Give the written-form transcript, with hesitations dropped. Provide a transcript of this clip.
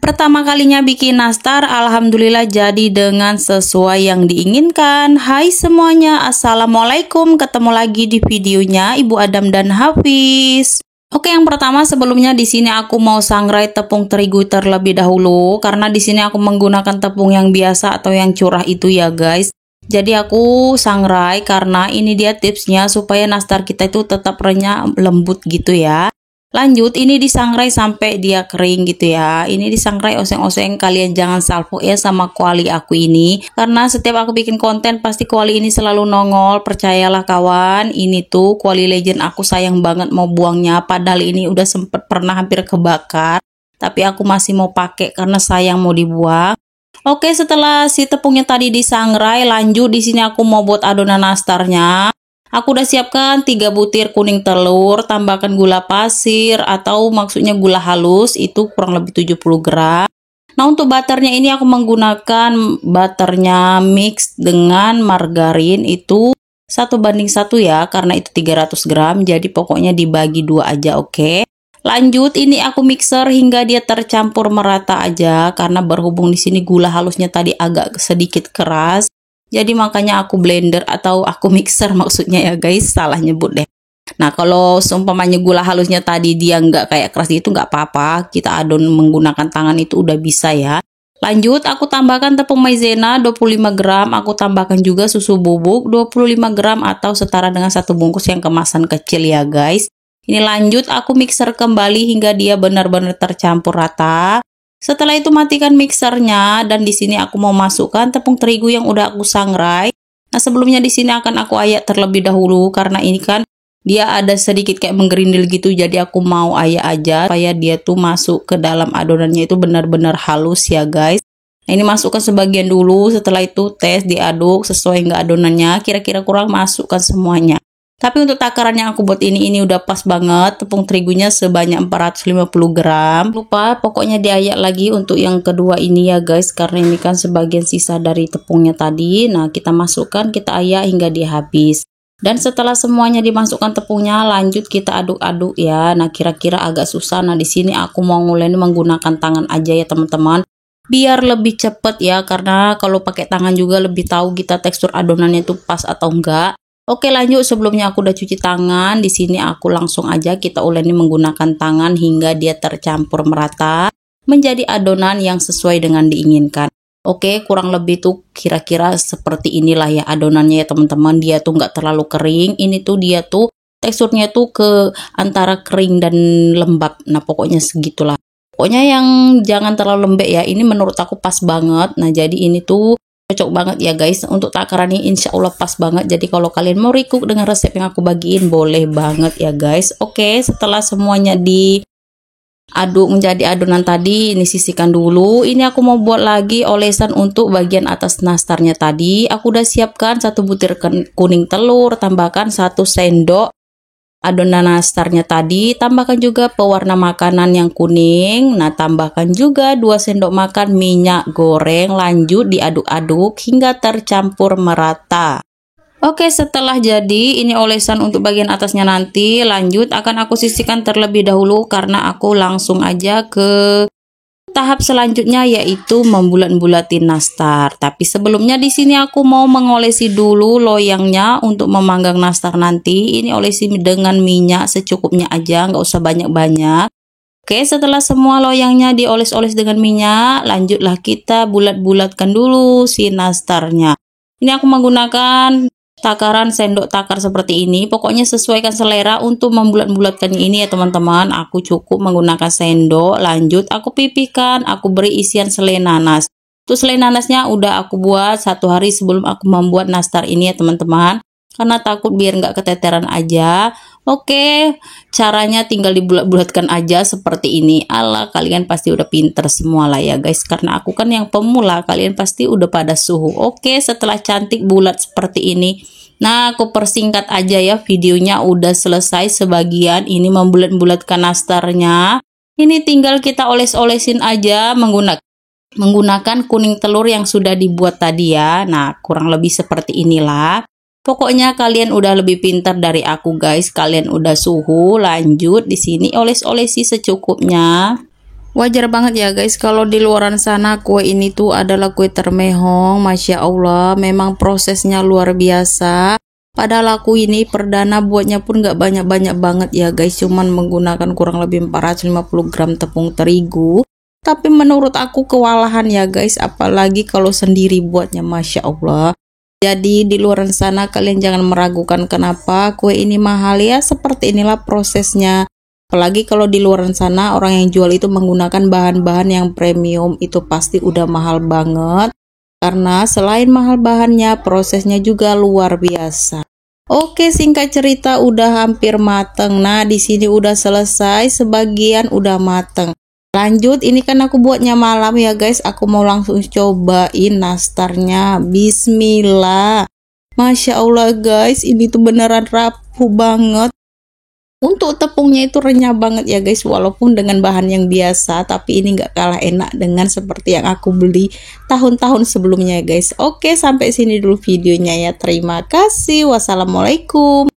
Pertama kalinya bikin nastar, alhamdulillah jadi dengan sesuai yang diinginkan. Hai semuanya, assalamualaikum. Ketemu lagi di videonya Ibu Adam dan Hafiz. Oke, yang pertama sebelumnya di sini aku mau sangrai tepung terigu terlebih dahulu karena di sini aku menggunakan tepung yang biasa atau yang curah itu ya guys. Jadi aku sangrai karena ini dia tipsnya supaya nastar kita itu tetap renyah lembut gitu ya. Lanjut, ini disangrai sampai dia kering gitu ya. Ini disangrai oseng-oseng, kalian jangan salvo ya sama kuali aku ini. Karena setiap aku bikin konten pasti kuali ini selalu nongol. Percayalah kawan, ini tuh kuali legend aku sayang banget mau buangnya. Padahal ini udah sempet pernah hampir kebakar. Tapi aku masih mau pakai karena sayang mau dibuang. Oke, setelah si tepungnya tadi disangrai, lanjut di sini aku mau buat adonan nastarnya. Aku udah siapkan 3 butir kuning telur, tambahkan gula pasir atau maksudnya gula halus, itu kurang lebih 70 gram. Nah, untuk butternya ini aku menggunakan butternya mix dengan margarin, itu 1:1 ya, karena itu 300 gram, jadi pokoknya dibagi 2 aja, oke. Lanjut, ini aku mixer hingga dia tercampur merata aja, karena berhubung di sini gula halusnya tadi agak sedikit keras. Jadi makanya aku blender atau aku mixer maksudnya ya guys, salah nyebut deh. Nah, kalau seumpamanya gula halusnya tadi dia nggak kayak keras itu nggak apa-apa, kita adon menggunakan tangan itu udah bisa ya. Lanjut, aku tambahkan tepung maizena 25 gram, aku tambahkan juga susu bubuk 25 gram atau setara dengan 1 bungkus yang kemasan kecil ya guys. Ini lanjut, aku mixer kembali hingga dia benar-benar tercampur rata. Setelah itu matikan mixernya dan di sini aku mau masukkan tepung terigu yang udah aku sangrai. Nah, sebelumnya di sini akan aku ayak terlebih dahulu karena ini kan dia ada sedikit kayak menggerindil gitu, jadi aku mau ayak aja supaya dia tuh masuk ke dalam adonannya itu benar-benar halus ya guys. Nah, ini masukkan sebagian dulu, setelah itu tes diaduk sesuai nggak adonannya, kira-kira kurang masukkan semuanya. Tapi untuk takaran yang aku buat ini udah pas banget, tepung terigunya sebanyak 450 gram. Lupa pokoknya diayak lagi untuk yang kedua ini ya guys, karena ini kan sebagian sisa dari tepungnya tadi. Nah, kita masukkan, kita ayak hingga dia habis. Dan setelah semuanya dimasukkan tepungnya, lanjut kita aduk-aduk ya. Nah, kira-kira agak susah. Nah, di sini aku mau nguleni menggunakan tangan aja ya teman-teman. Biar lebih cepet ya, karena kalau pakai tangan juga lebih tahu kita tekstur adonannya itu pas atau enggak. Oke, lanjut, sebelumnya aku udah cuci tangan. Di sini aku langsung aja kita uleni menggunakan tangan hingga dia tercampur merata menjadi adonan yang sesuai dengan diinginkan. Oke, kurang lebih tuh kira-kira seperti inilah ya adonannya ya teman-teman. Dia tuh nggak terlalu kering. Ini tuh dia tuh teksturnya tuh ke antara kering dan lembab. Nah, pokoknya segitulah. Pokoknya yang jangan terlalu lembek ya. Ini menurut aku pas banget. Nah, jadi ini tuh cocok banget ya guys. Untuk takaran ini insya Allah pas banget. Jadi kalau kalian mau recook dengan resep yang aku bagiin, boleh banget ya guys. Oke, setelah semuanya diaduk menjadi adonan tadi, ini sisihkan dulu. Ini aku mau buat lagi olesan untuk bagian atas nastarnya tadi. Aku udah siapkan 1 butir kuning telur, tambahkan 1 sendok adonan nastarnya tadi, tambahkan juga pewarna makanan yang kuning. Nah, tambahkan juga 2 sendok makan minyak goreng. Lanjut diaduk-aduk hingga tercampur merata. Oke, setelah jadi ini olesan untuk bagian atasnya nanti, lanjut akan aku sisihkan terlebih dahulu karena aku langsung aja ke tahap selanjutnya, yaitu membulat-bulatin nastar. Tapi sebelumnya di sini aku mau mengolesi dulu loyangnya untuk memanggang nastar nanti. Ini olesi dengan minyak secukupnya aja, nggak usah banyak-banyak. Oke, setelah semua loyangnya dioles-oles dengan minyak, lanjutlah kita bulat-bulatkan dulu si nastarnya. Ini aku menggunakan takaran sendok takar seperti ini. Pokoknya sesuaikan selera untuk membulat-bulatkan ini ya teman-teman. Aku cukup menggunakan sendok. Lanjut aku pipihkan, aku beri isian selai nanas. Untuk selai nanasnya udah aku buat 1 hari sebelum aku membuat nastar ini ya teman-teman, karena takut biar nggak keteteran aja. Oke, caranya tinggal dibulat-bulatkan aja seperti ini. Ala, kalian pasti udah pinter semua lah ya guys, karena aku kan yang pemula, kalian pasti udah pada suhu. Oke, setelah cantik bulat seperti ini, nah aku persingkat aja ya, videonya udah selesai sebagian. Ini membulat-bulatkan nastarnya. Ini tinggal kita oles-olesin aja menggunakan kuning telur yang sudah dibuat tadi ya. Nah, kurang lebih seperti inilah. Pokoknya kalian udah lebih pintar dari aku guys, kalian udah suhu. Lanjut di sini oles-olesi secukupnya. Wajar banget ya guys kalau di luaran sana kue ini tuh adalah kue termehong. Masya Allah, memang prosesnya luar biasa. Padahal aku ini perdana buatnya pun gak banyak-banyak banget ya guys, cuman menggunakan kurang lebih 450 gram tepung terigu. Tapi menurut aku kewalahan ya guys, apalagi kalau sendiri buatnya, Masya Allah. Jadi di luaran sana kalian jangan meragukan kenapa kue ini mahal ya, seperti inilah prosesnya. Apalagi kalau di luar sana orang yang jual itu menggunakan bahan-bahan yang premium, itu pasti udah mahal banget. Karena selain mahal bahannya, prosesnya juga luar biasa. Oke, singkat cerita udah hampir mateng. Nah, di sini udah selesai, sebagian udah mateng. Lanjut, ini kan aku buatnya malam ya guys. Aku mau langsung cobain nastarnya. Bismillah. Masya Allah guys, ini tuh beneran rapuh banget. Untuk tepungnya itu renyah banget ya guys, walaupun dengan bahan yang biasa, tapi ini nggak kalah enak dengan seperti yang aku beli tahun-tahun sebelumnya ya guys. Oke, sampai sini dulu videonya ya. Terima kasih. Wassalamualaikum.